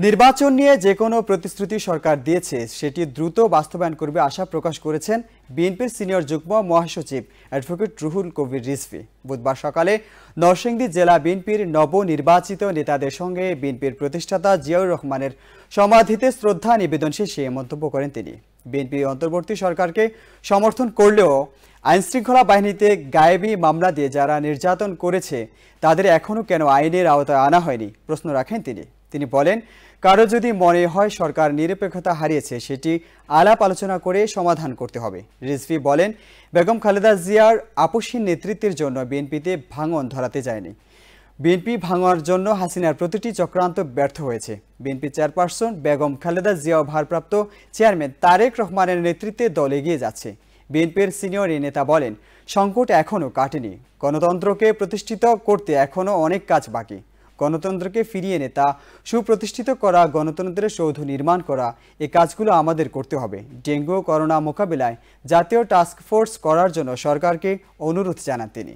নির্বাচন নিয়ে যে কোনো প্রতিশ্রুতি সরকার দিয়েছে সেটি দ্রুত বাস্তবায়ন করবে আশা প্রকাশ করেছেন বিএনপির সিনিয়র যুগ্ম মহাসচিব অ্যাডভোকেট রুহুল কবির রিজভী। বুধবার সকালে নরসিংদী জেলা বিএনপির নবনির্বাচিত নেতাদের সঙ্গে বিএনপির প্রতিষ্ঠাতা জিয়াউর রহমানের সমাধিতে শ্রদ্ধা নিবেদন শেষে মন্তব্য করেন তিনি। বিএনপি অন্তর্বর্তী সরকারকে সমর্থন করলেও আইনশৃঙ্খলা বাহিনীতে গায়েবী মামলা দিয়ে যারা নির্যাতন করেছে তাদের এখনও কেন আইনের আওতায় আনা হয়নি প্রশ্ন রাখেন তিনি বলেন, কারো যদি মনে হয় সরকার নিরপেক্ষতা হারিয়েছে সেটি আলাপ আলোচনা করে সমাধান করতে হবে। রিজভী বলেন, বেগম খালেদা জিয়ার আপসহীন নেতৃত্বের জন্য বিএনপিতে ভাঙন ধরাতে যায়নি। বিএনপি ভাঙার জন্য হাসিনার প্রতিটি চক্রান্ত ব্যর্থ হয়েছে। বিএনপি চেয়ারপারসন বেগম খালেদা জিয়া ও ভারপ্রাপ্ত চেয়ারম্যান তারেক রহমানের নেতৃত্বে দল এগিয়ে যাচ্ছে। বিএনপির সিনিয়র এই নেতা বলেন, সংকট এখনও কাটেনি, গণতন্ত্রকে প্রতিষ্ঠিত করতে এখনও অনেক কাজ বাকি। গণতন্ত্রকে ফিরিয়ে এনে তা সুপ্রতিষ্ঠিত করা, গণতন্ত্রের সৌধ নির্মাণ করা, এই কাজগুলো আমাদের করতে হবে। ডেঙ্গু ও করোনা মোকাবিলায় জাতীয় টাস্ক ফোর্স করার জন্য সরকারকে অনুরোধ জানান তিনি।